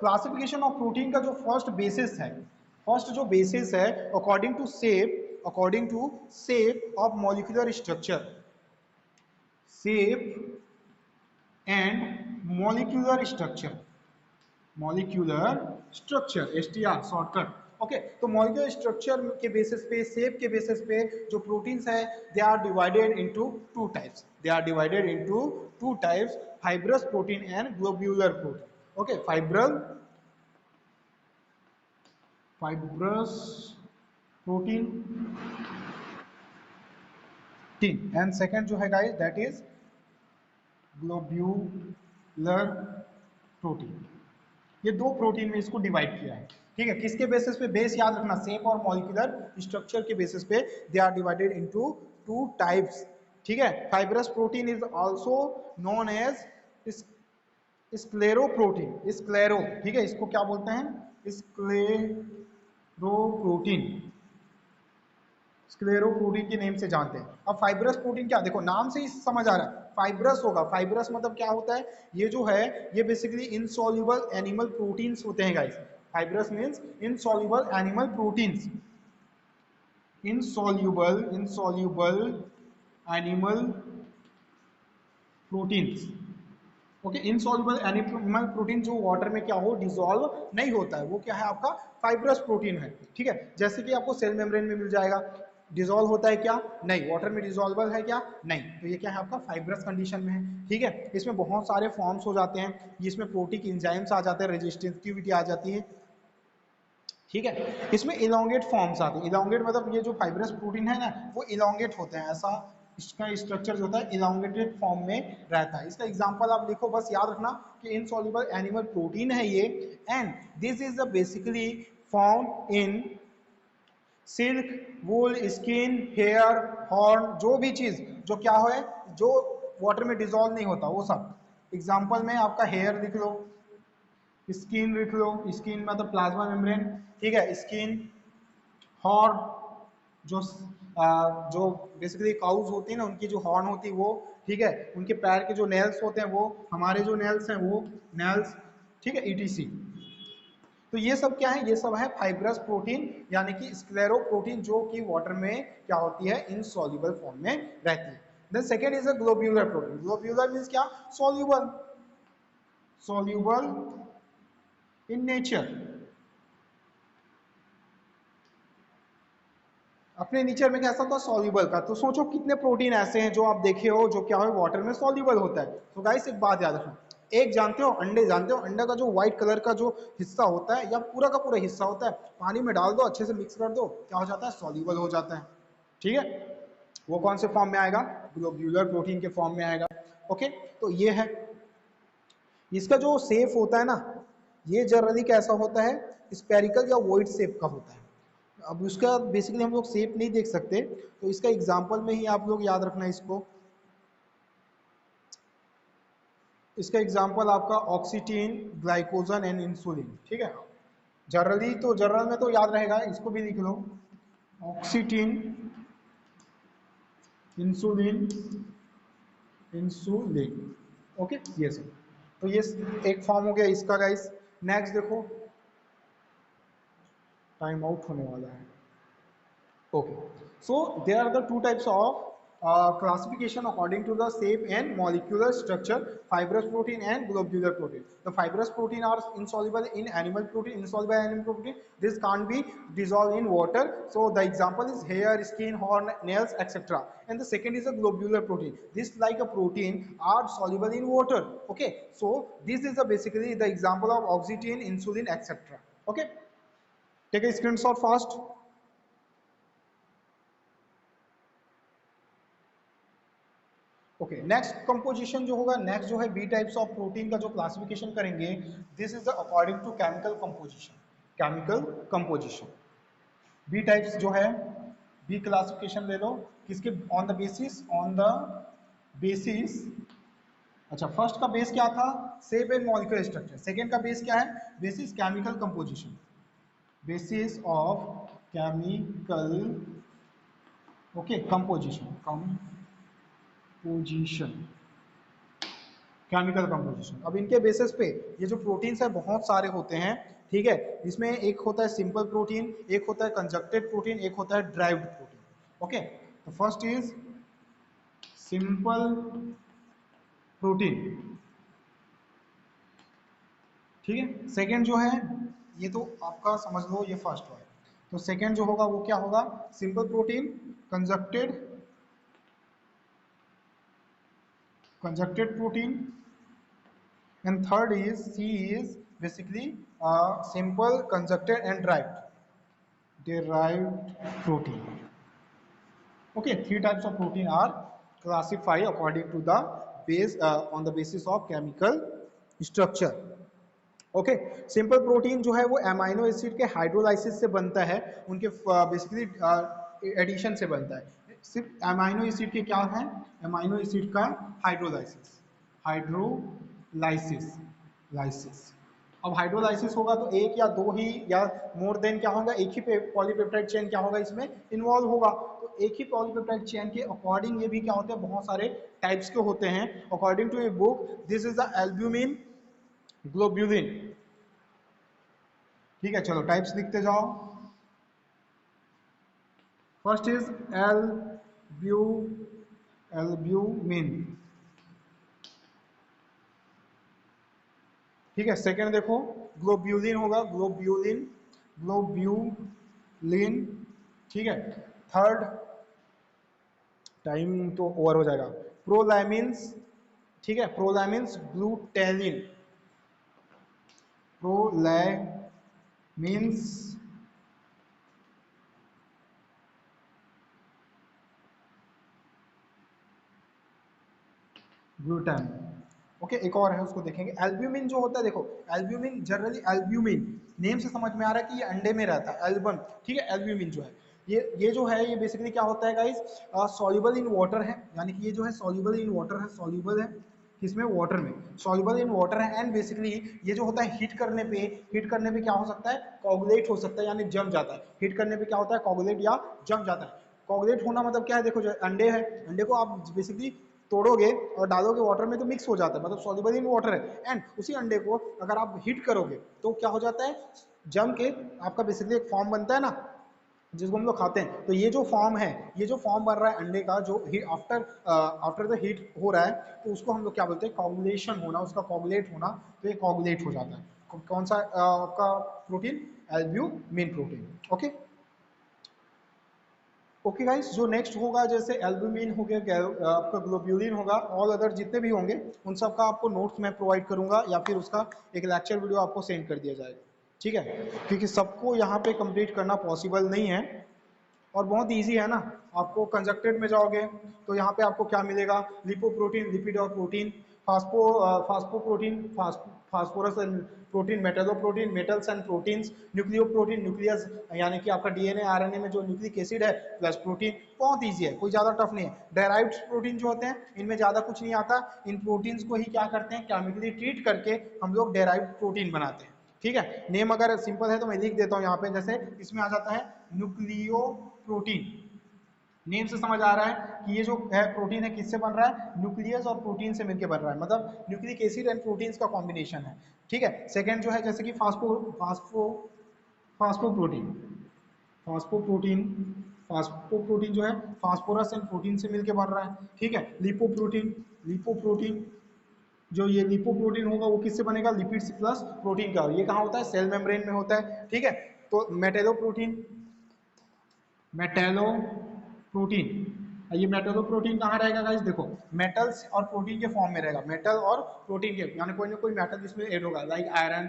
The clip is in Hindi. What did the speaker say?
क्लासिफिकेशन ऑफ प्रोटीन का जो फर्स्ट जो बेसिस है according to shape of molecular and molecular structure STR shortcut. Okay, तो मॉलिक्यूलर स्ट्रक्चर के बेसिस पे, शेप के बेसिस पे जो प्रोटीन्स है they are divided into two types, fibrous protein and globular protein. Okay, fibrous protein and second जो है guys that is globular protein. ये दो प्रोटीन में इसको डिवाइड किया है। ठीक है, किसके बेसिस पे? बेस याद रखना, शेप और मॉलिक्यूलर स्ट्रक्चर के बेसिस पे they are divided into two types. ठीक है, fibrous protein is also known as sclero. ठीक है, इसको क्या बोलते हैं? स्क्लेरोप्रोटीन के नेम से जानते हैं। अब फाइब्रस प्रोटीन क्या, देखो नाम से ही समझ आ रहा है फाइब्रस होगा। फाइब्रस मतलब क्या होता है? ये जो है ये बेसिकली इनसॉल्युबल एनिमल प्रोटीन्स होते हैं guys. Fibrous means insoluble animal proteins, insoluble animal proteins. Okay, insoluble animal protein जो वाटर में क्या हो, डिसॉल्व नहीं होता है, वो क्या है? आपका फाइब्रस प्रोटीन है। ठीक है, जैसे कि आपको सेल मेम्ब्रेन में मिल जाएगा। डिसॉल्व होता है क्या? नहीं। वाटर में डिसॉल्वल है क्या? नहीं। तो ये क्या है? आपका फाइब्रस कंडीशन में है। ठीक है, इसमें बहुत सारे फॉर्म्स हो जाते हैं, जिसमें प्रोटीक एंजाइम्स आ जाते हैं, रेजिस्टिविटी आ जाती है। ठीक है, इसमें इलोंगेट फॉर्म्स आते हैं। इलोंगेट मतलब ये जो फाइब्रस प्रोटीन है ना, वो इलोंगेट होते हैं, ऐसा इसका स्ट्रक्चर जो होता है इलोंगेटेड फॉर्म में रहता है। इसका एग्जांपल आप लिखो, बस याद रखना कि इनसॉल्युबल एनिमल प्रोटीन है ये, and this is the basically found in silk, wool, skin, hair, horn, जो भी चीज जो क्या है, जो वाटर में डिजोल्व नहीं होता वो सब। एग्जाम्पल में आपका हेयर लिख लो, स्किन लिख लो, स्किन मतलब प्लाज्मा मेम्ब्रेन। ठीक है, स्किन, हॉर्न जो जो बेसिकली काउज होती है ना, उनकी जो हॉर्न होती है वो। ठीक है, उनके पैर के जो नेल्स होते हैं वो, हमारे जो नेल्स हैं वो नेल्स। ठीक है, ईटीसी। तो ये सब क्या है? ये सब है फाइब्रस प्रोटीन, यानी कि स्क्लेरो प्रोटीन, जो कि वाटर में क्या होती है? इनसॉल्युबल फॉर्म में रहती है। Then second is a globular protein. Globular means क्या? सॉल्युबल इन नेचर, अपने नेचर में कैसा होता है? सॉल्युबल का। तो सोचो कितने प्रोटीन ऐसे हैं जो आप देखे हो जो क्या है? वाटर में सॉल्युबल होता है। तो गाइस एक बात याद रखना, एक जानते हो अंडे, जानते हो अंडे का जो व्हाइट कलर का जो हिस्सा होता है या पूरा का पूरा हिस्सा होता है, पानी में डाल दो, अच्छे से मिक्स कर दो, क्या हो जाता है? सॉल्युबल हो जाता है। ठीक है, वो कौन से फॉर्म में आएगा? ग्लोब्यूलर प्रोटीन के फॉर्म में आएगा। ओके, तो ये है इसका जो शेप होता है ना, ये जनरली कैसा होता है? स्पेरिकल या वॉइड शेप का होता है। अब उसका बेसिकली हम लोग शेप नहीं देख सकते, तो इसका एग्जांपल में ही आप लोग याद रखना इसको। इसका एग्जांपल आपका ऑक्सीटीन, ग्लाइकोजन एंड इंसुलिन। ठीक है, जनरल में तो याद रहेगा, इसको भी लिख लो, ऑक्सीटीन, इंसुलिन। ओके, ये सब तो ये एक फॉर्म हो गया इसका गाइस। नेक्स्ट देखो, टाइम आउट होने वाला है। Okay, so there are the two types of classification according to the shape and molecular structure: fibrous protein and globular protein. The fibrous protein are insoluble in animal protein. This can't be dissolved in water. So the example is hair, skin, horn, nails, etc. And the second is a globular protein. This like a protein are soluble in water. Okay, so this is basically the example of oxytocin, insulin, etc. Okay, take a screenshot fast. Okay, next composition जो होगा, नेक्स्ट जो है बी टाइप्स ऑफ प्रोटीन का जो क्लासिफिकेशन करेंगे, this is according to chemical composition. B types जो है, बी क्लासिफिकेशन ले लो, किसके? On the basis. अच्छा, फर्स्ट का बेस क्या था? Shape and molecular structure. Second का बेस क्या है? Basis chemical composition, basis of chemical, okay, composition. Chemical composition. अब इनके बेसिस पे ये जो प्रोटीन्स है बहुत सारे होते हैं, ठीक है। इसमें एक होता है सिंपल प्रोटीन, एक होता है कंजक्टेड प्रोटीन, एक होता है ड्राइव्ड प्रोटीन। ओके, तो फर्स्ट इज सिंपल प्रोटीन, ठीक है। सेकेंड जो है ये तो आपका समझ लो ये फर्स्ट है, तो सेकेंड जो होगा वो क्या होगा, simple protein, conjugated protein, and third is C is basically simple conjuncted and derived protein. Okay, three types of protein are classified according to the base on the basis of chemical structure. Okay, simple protein जो है वो एमाइनो एसिड के हाइड्रोलाइसिस से बनता है, उनके बेसिकली एडिशन से बनता है। सिर्फ एमाइनो एसिड के क्या है, एमाइनो एसिड का हाइड्रोलाइसिस, हाइड्रोलाइसिस लाइसिस। अब हाइड्रोलाइसिस होगा तो एक या दो ही या मोर देन क्या होगा, एक ही पॉलीपेप्टाइड चेन क्या होगा इसमें इन्वॉल्व होगा। तो एक ही पॉलीपेप्टाइड चेन के अकॉर्डिंग ये भी क्या होते हैं, बहुत सारे टाइप्स के होते हैं। According to a book this is the albumin globulin, ठीक है। चलो टाइप्स लिखते जाओ। फर्स्ट इज एल्ब्यूमिन, ठीक है। सेकेंड देखो ग्लोब्यूलिन होगा, ग्लोब्यूलिन, ठीक है। थर्ड, टाइम तो ओवर हो जाएगा, प्रोलैमिन्स, ठीक है, प्रोलैमिन्स ग्लूटेलिन, प्रोलैमिन्स ग्लूटान। ओके, एक और है उसको देखेंगे। एल्ब्यूमिन जो होता है, देखो एल्ब्यूमिन जनरली, एल्ब्यूमिन नेम से समझ में आ रहा है कि ये अंडे में रहता है, एल्बम, ठीक है। एल्ब्यूमिन जो है ये जो है ये बेसिकली क्या होता है गाइस, सॉल्युबल इन वाटर है, यानी कि ये जो है सॉल्युबल इन वाटर है, सॉल्युबल है किसमें, वाटर में, सॉल्युबल इन वाटर है। एंड बेसिकली ये जो होता है हीट करने पे क्या हो सकता है, कोगुलेट हो सकता है, यानी जम जाता है। हीट करने पे क्या होता है, कोगुलेट या जम जाता है। कोगुलेट होना मतलब क्या है, देखो जो अंडे है, अंडे को आप बेसिकली तोड़ोगे और डालोगे वाटर में तो मिक्स हो जाता है, मतलब सॉल्युबल इन वाटर है। एंड उसी अंडे को अगर आप हीट करोगे तो क्या हो जाता है, जम के आपका बेसिकली एक फॉर्म बनता है ना, जिसको हम लोग खाते हैं। तो ये जो फॉर्म है, ये जो फॉर्म बन रहा है अंडे का, जो आफ्टर द हीट हो रहा है, तो उसको हम लोग क्या बोलते हैं, कॉगुलेशन होना, उसका कॉगुलेट होना। तो ये कॉगुलेट हो जाता है। कौन सा आपका protein, albumin protein. Okay okay guys, जो नेक्स्ट होगा जैसे एल्ब्यूमिन हो गया, आपका ग्लोब्यूलिन होगा, ऑल अदर जितने भी होंगे उन सब का आपको नोट्स मैं प्रोवाइड करूंगा, या फिर उसका एक लेक्चर वीडियो आपको सेंड कर दिया जाएगा, ठीक है। क्योंकि सबको यहाँ पे कंप्लीट करना पॉसिबल नहीं है, और बहुत इजी है ना। आपको कंजक्टेड में जाओगे तो यहाँ पे आपको क्या मिलेगा, लिपोप्रोटीन, लिपिड और protein, phosphoprotein, phosphorus and protein, metalloprotein, metals and proteins, nucleoprotein, nucleus यानी कि आपका डीएनए आरएनए में जो न्यूक्लिक एसिड है, प्लस प्रोटीन। बहुत ईजी है, कोई ज़्यादा टफ नहीं है। डेराइव्ड प्रोटीन जो होते हैं इनमें ज़्यादा कुछ नहीं आता, इन प्रोटीन्स को ही क्या करते हैं, केमिकली ट्रीट करके हम लोग डेराइव्ड प्रोटीन बनाते हैं, ठीक है। नेम अगर सिंपल है तो मैं लिख देता हूँ यहाँ पे, जैसे इसमें आ जाता है न्यूक्लियो प्रोटीन। नेम से समझ आ रहा है कि ये जो है प्रोटीन है किससे बन रहा है, न्यूक्लियस और प्रोटीन से मिलकर बन रहा है, मतलब न्यूक्लिक एसिड एंड प्रोटीन्स का कॉम्बिनेशन है, ठीक है। सेकंड जो है जैसे कि फास्फोप्रोटीन, फास्फोप्रोटीन फास्फोप्रोटीन जो है फास्फोरस एंड प्रोटीन से मिलकर बन रहा है, ठीक है। लिपोप्रोटीन जो ये लिपोप्रोटीन होगा वो किससे बनेगा, लिपिड्स प्लस प्रोटीन का। ये कहाँ होता है, सेल मेम्ब्रेन में होता है, ठीक है। तो मेटेलोप्रोटीन, ये मेटेलोप्रोटीन कहाँ रहेगा गाइस, देखो मेटल्स और प्रोटीन के फॉर्म में रहेगा, मेटल और प्रोटीन के, यानी कोई ना कोई मेटल इसमें ऐड होगा, लाइक आयरन,